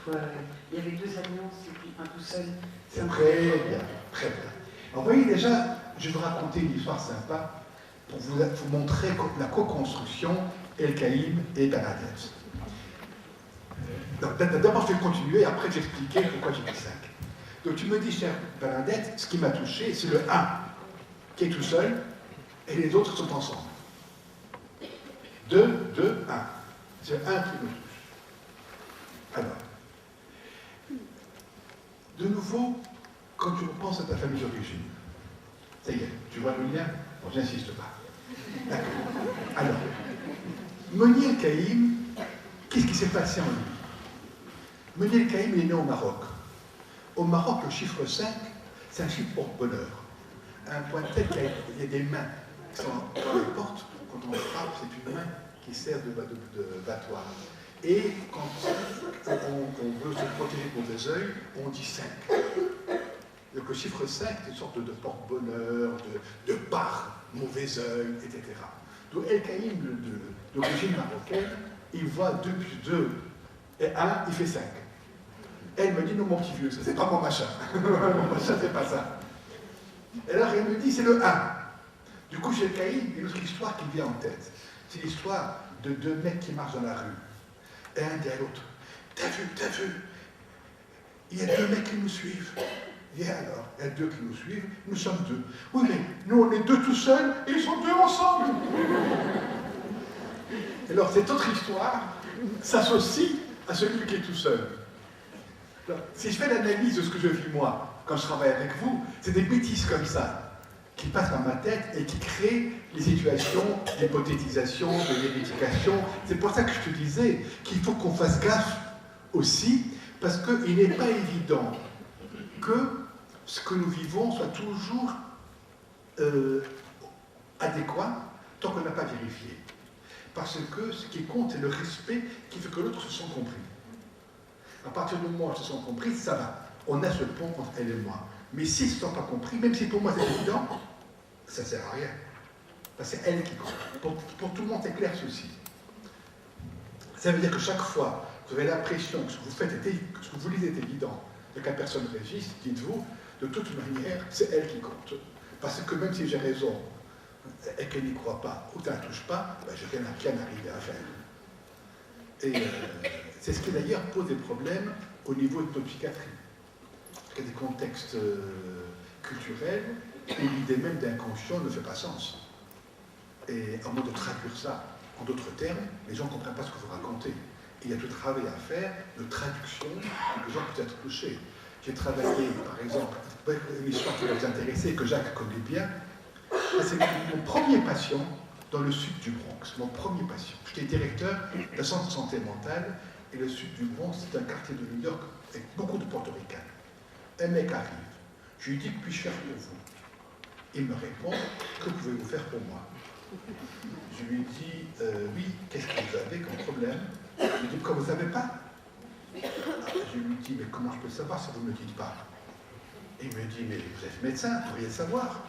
il y avait 2 alliances et puis un tout seul. C'est très bien, très bien. Alors, vous voyez déjà, je vais vous raconter une histoire sympa pour vous montrer la co-construction El-Kaïm et Bernadette. D'abord, je vais continuer, après j'expliquer pourquoi j'ai dit 5. Donc tu me dis, chère Bernadette, ce qui m'a touché, c'est le 1 qui est tout seul et les autres sont ensemble. 2, 2, 1. C'est 1 qui me touche. Alors, de nouveau, quand tu repenses à ta famille d'origine, ça y est, tu vois le lien? Bon, j'insiste pas. D'accord. Alors, Moni El-Kaïm, qu'est-ce qui s'est passé en lui? Moni El-Kaïm est né au Maroc. Au Maroc, le chiffre 5, c'est un chiffre porte-bonheur. À un point tel qu'il y a des mains qui sont dans les portes, quand on frappe, c'est une main qui sert de battoir. Et quand on veut se protéger de mauvais œil, on dit 5. Donc le chiffre 5, c'est une sorte de porte-bonheur, de par mauvais œil, etc. Donc El-Kaïm, d'origine marocaine, il voit 2 plus 2 et 1, il fait 5. Elle me dit, non mon petit vieux, ça c'est pas mon machin. Mon machin, c'est pas ça. Et alors elle me dit, c'est le 1. Du coup, chez El-Kaïm, il y a une autre histoire qui vient en tête. C'est l'histoire de 2 mecs qui marchent dans la rue. Et un dit à l'autre, t'as vu, il y a 2 mecs qui nous suivent. Et alors, il y a 2 qui nous suivent, nous sommes 2. Oui, mais nous on est 2 tout seuls et ils sont 2 ensemble. Et alors, cette autre histoire s'associe à celui qui est tout seul. Alors, si je fais l'analyse de ce que je vis moi, quand je travaille avec vous, c'est des bêtises comme ça qui passent dans ma tête et qui créent les situations d'hypothétisation, de vérification. C'est pour ça que je te disais qu'il faut qu'on fasse gaffe aussi, parce qu'il n'est pas évident que ce que nous vivons soit toujours adéquat tant qu'on n'a pas vérifié. Parce que ce qui compte, c'est le respect qui fait que l'autre se sent compris. À partir du moment où elles se sont comprises, ça va. On a ce pont entre elle et moi. Mais s'ils ne se sont pas compris, même si pour moi c'est évident, ça ne sert à rien. Parce que c'est elle qui compte. Pour tout le monde, c'est clair ceci. Ça veut dire que chaque fois que vous avez l'impression que ce que vous faites, que ce que vous lisez est évident, et que la personne résiste, dites-vous, de toute manière, c'est elle qui compte. Parce que même si j'ai raison et qu'elle n'y croit pas, ou qu'elle ne touche pas, ben, je n'ai rien arrivé à faire. Et c'est ce qui d'ailleurs pose des problèmes au niveau de notre psychiatrie. Parce qu'il y a des contextes culturels où l'idée même d'inconscient ne fait pas sens. Et en mode de traduire ça en d'autres termes, les gens ne comprennent pas ce que vous racontez. Et il y a tout travail à faire de traduction que les gens peuvent être touchés. J'ai travaillé, par exemple, une histoire qui va vous intéresser et que Jacques connaît bien. C'est mon premier patient dans le sud du Bronx, mon premier patient. J'étais directeur d'un centre de santé mentale et le sud du Bronx, c'est un quartier de New York avec beaucoup de portoricains. Un mec arrive, je lui dis que puis-je faire pour vous? Il me répond, que pouvez-vous faire pour moi? Je lui dis, oui, qu'est-ce que vous avez comme problème? Je lui dis, pourquoi vous ne savez pas? Je lui dis, mais comment je peux le savoir si vous ne me dites pas? Il me dit, mais vous êtes médecin, vous devriez le savoir.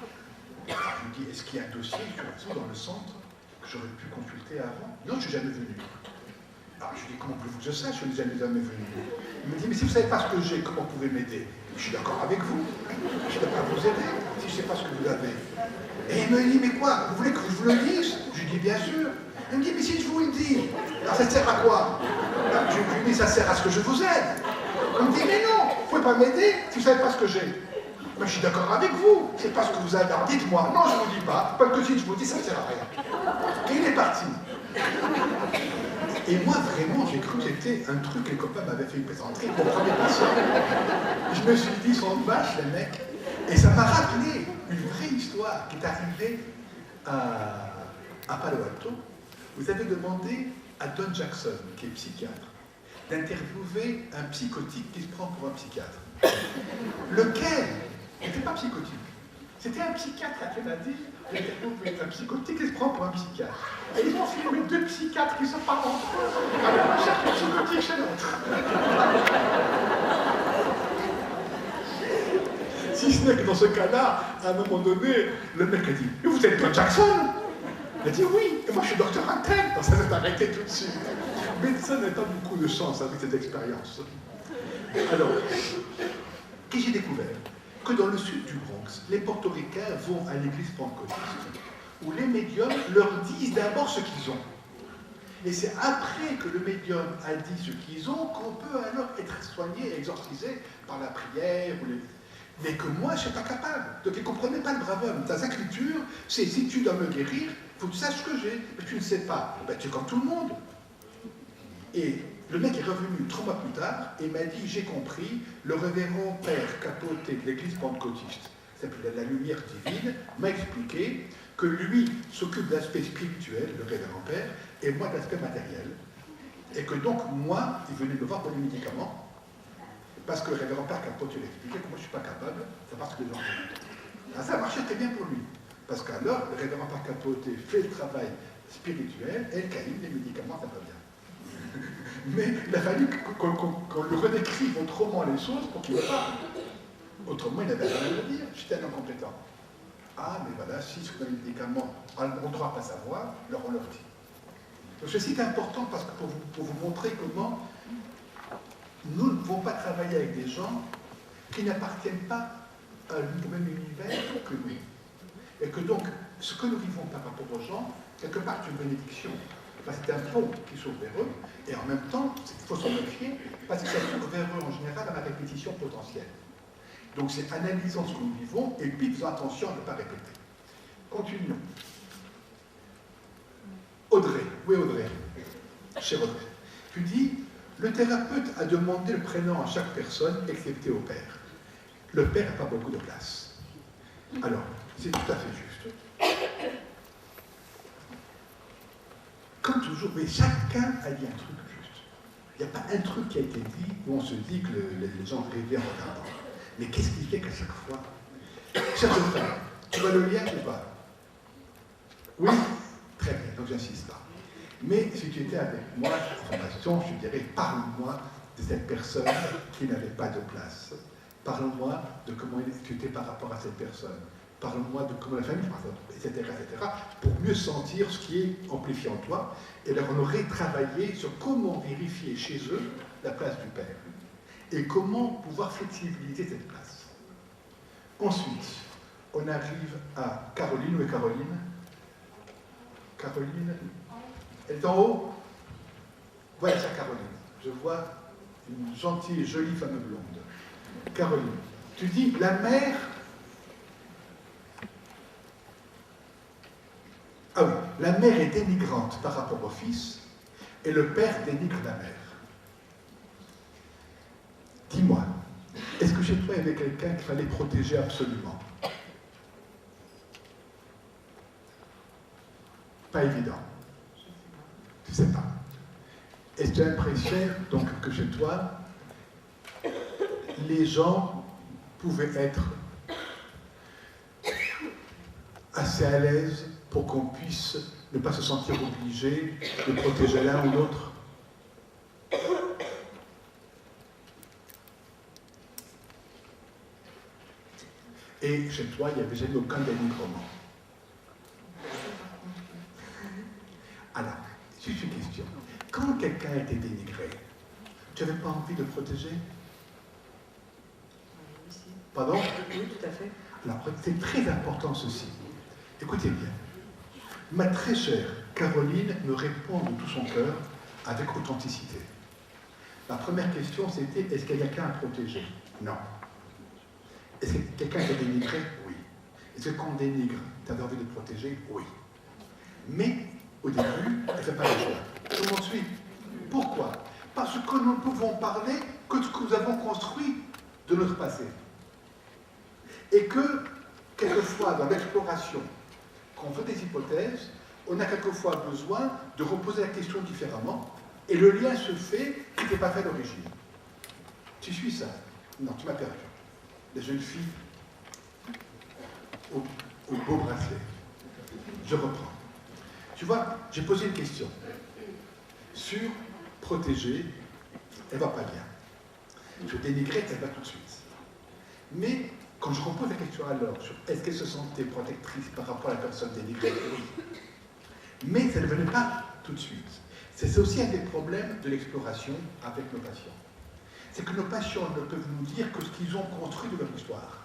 Je lui dis, est-ce qu'il y a un dossier sur vous dans le centre que j'aurais pu consulter avant? Non, je ne suis jamais venu. Alors je lui dis, comment voulez-vous que je sache? Je ne suis jamais venu. Il me dit, mais si vous ne savez pas ce que j'ai, comment vous pouvez m'aider? Je suis d'accord avec vous. Je ne peux pas vous aider si je ne sais pas ce que vous avez. Et il me dit, mais quoi? Vous voulez que je vous le dise? Je lui dis, bien sûr. Il me dit, mais si je vous le dis, alors ça sert à quoi? Alors, je lui dis, ça sert à ce que je vous aide. Il me dit, mais non, vous ne pouvez pas m'aider si vous ne savez pas ce que j'ai. Mais je suis d'accord avec vous, c'est pas ce que vous avez. Alors dites-moi, non, je ne vous dis pas, parce que si je vous dis, ça ne sert à rien. Et il est parti. Et moi, vraiment, j'ai cru que c'était un truc que les copains m'avaient fait une plaisanterie, mon premier patient. Je me suis dit, ils sont vaches, les mecs. Et ça m'a rappelé une vraie histoire qui est arrivée à Palo Alto. Vous avez demandé à Don Jackson, qui est psychiatre, d'interviewer un psychotique qui se prend pour un psychiatre. Lequel n'était pas psychotique. C'était un psychiatre à Kennedy, un psychotique qui se prend pour un psychiatre. Et ils ont filmé 2 psychiatres qui se parlent entre eux. Alors on cherche un psychotique chez l'autre. Si ce n'est que dans ce cas-là, à un moment donné, le mec a dit « Mais vous êtes Don Jackson ?» Il a dit « Oui, et moi je suis docteur Intel. » Ça s'est arrêté tout de suite. Médecin n'a pas beaucoup de chance avec cette expérience. Alors, qu'est-ce que j'ai découvert? Que dans le sud du Bronx, les portoricains vont à l'église pentecôtiste, où les médiums leur disent d'abord ce qu'ils ont. Et c'est après que le médium a dit ce qu'ils ont qu'on peut alors être soigné et exorcisé par la prière. Mais que moi, je ne suis pas capable. Donc, ils ne comprenaient pas le brave homme. Ta écriture, c'est si tu dois me guérir, il faut que tu saches ce que j'ai. Mais tu ne sais pas. Ben, tu es comme tout le monde. Et le mec est revenu 3 mois plus tard et m'a dit, j'ai compris, le révérend père capoté de l'église pentecôtiste, ça s'appelle la lumière divine, m'a expliqué que lui s'occupe de l'aspect spirituel, le révérend père, et moi de l'aspect matériel. Et que donc, moi, il venait me voir pour les médicaments, parce que le révérend père capoté lui expliqué que moi je ne suis pas capable, ça parce que les gens font. Ça marchait très bien pour lui. Parce qu'alors, le révérend père capoté fait le travail spirituel, et le caïn, les médicaments, ça va bien. Mais il a fallu qu'on lui redécrive autrement les choses pour qu'il ne parle. Autrement, il n'avait rien à dire. J'étais un incompétent. Ah, mais voilà, si ce les médicaments ont le droit à pas savoir, alors on leur dit. Donc ceci est important parce que pour vous montrer comment nous ne pouvons pas travailler avec des gens qui n'appartiennent pas au même univers que nous. Et que donc, ce que nous vivons par rapport aux gens, quelque part, c'est une bénédiction. Parce que c'est un pont qui s'ouvre vers eux, et en même temps, il faut s'en méfier, parce que ça s'ouvre vers eux en général à la répétition potentielle. Donc c'est analysant ce que nous vivons, et puis faisons attention à ne pas répéter. Continuons. Audrey, oui Audrey, chère Audrey, tu dis, le thérapeute a demandé le prénom à chaque personne, excepté au père. Le père n'a pas beaucoup de place. Alors, c'est tout à fait juste. Comme toujours, mais chacun a dit un truc juste. Il n'y a pas un truc qui a été dit où on se dit que les gens rêvaient en regardant. Mais qu'est-ce qui fait qu'à chaque fois, chère femme, tu vois le lien ou pas? Oui? Très bien, donc j'insiste pas. Mais si tu étais avec moi en formation, je te dirais, parle-moi de cette personne qui n'avait pas de place. Parle-moi de comment tu étais par rapport à cette personne. Parle-moi de comment la famille, etc., pour mieux sentir ce qui est amplifié en toi. Et là, on aurait travaillé sur comment vérifier chez eux la place du Père et comment pouvoir flexibiliser cette place. Ensuite, on arrive à Caroline. Où est Caroline? Caroline, elle est en haut? Voilà, c'est Caroline. Je vois une gentille, jolie femme blonde. Caroline, tu dis, la mère... Ah oui, la mère est dénigrante par rapport au fils, et le père dénigre la mère. Dis-moi, est-ce que chez toi, il y avait quelqu'un qu'il fallait protéger absolument? Pas évident. Tu ne sais pas. Est-ce que tu as l'impression, donc, que chez toi, les gens pouvaient être assez à l'aise pour qu'on puisse ne pas se sentir obligé de protéger l'un ou l'autre? Et chez toi, il n'y avait jamais aucun dénigrement. Alors, juste une question. Quand quelqu'un a été dénigré, tu n'avais pas envie de le protéger? Pardon? Oui, tout à fait. Alors, c'est très important ceci. Écoutez bien. Ma très chère Caroline me répond de tout son cœur avec authenticité. La première question, c'était, est-ce qu'il y a quelqu'un à protéger? Non. Est-ce que quelqu'un a été dénigré? Oui. Est-ce que quand on dénigre, tu avais envie de le protéger? Oui. Mais, au début, elle ne fait pas le choix. Tout le monde suit. Pourquoi? Parce que nous ne pouvons parler que de ce que nous avons construit de notre passé. Et que, quelquefois, dans l'exploration, quand on fait des hypothèses, on a quelquefois besoin de reposer la question différemment, et le lien se fait qui n'était pas fait d'origine. Tu suis ça? Non, tu m'as perdu. La jeune fille au beau bracelet. Je reprends. Tu vois, j'ai posé une question sur protéger, elle ne va pas bien. Je dénigrais, elle va tout de suite. Mais quand je repose la question alors sur est-ce qu'elle se sentait protectrice par rapport à la personne dénigrée? Oui. Mais ça ne venait pas tout de suite. C'est aussi un des problèmes de l'exploration avec nos patients. c'est que nos patients ne peuvent nous dire que ce qu'ils ont construit de leur histoire.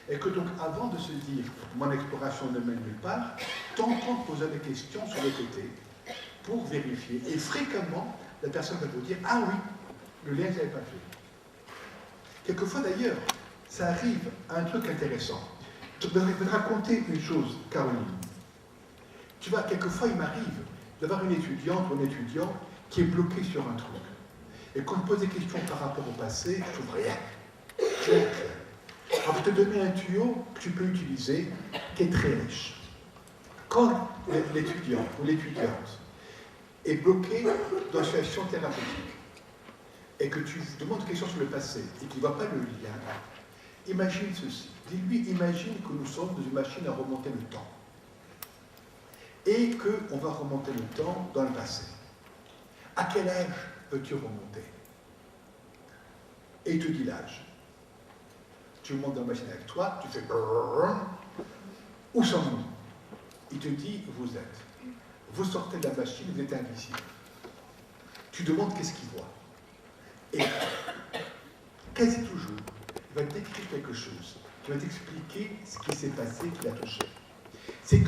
Et que donc, avant de se dire « mon exploration ne mène nulle part », tentons de poser des questions sur le côté pour vérifier. Et fréquemment, la personne va vous dire « ah oui, le lien, je n'avais pas fait ». Quelquefois d'ailleurs, ça arrive à un truc intéressant. Je vais te raconter une chose, Caroline. Tu vois, quelquefois, il m'arrive d'avoir une étudiante ou un étudiant qui est bloqué sur un truc. Et quand on pose des questions par rapport au passé, je trouve rien. Alors, je vais te donner un tuyau que tu peux utiliser, qui est très riche. Quand l'étudiant ou l'étudiante est bloqué dans une situation thérapeutique, et que tu demandes une question sur le passé, et qu'il ne voit pas le lien, imagine ceci. Dis-lui, imagine que nous sommes dans une machine à remonter le temps. Et qu'on va remonter le temps dans le passé. À quel âge veux-tu remonter? Et il te dit l'âge. Tu montes dans la machine avec toi, tu fais brrrr. Où sommes-nous? Il te dit, vous êtes. Vous sortez de la machine, vous êtes invisible. Tu demandes qu'est-ce qu'il voit. Et quasi toujours, il va te décrire quelque chose, qui va t'expliquer ce qui s'est passé, qui l'a touché. C'est que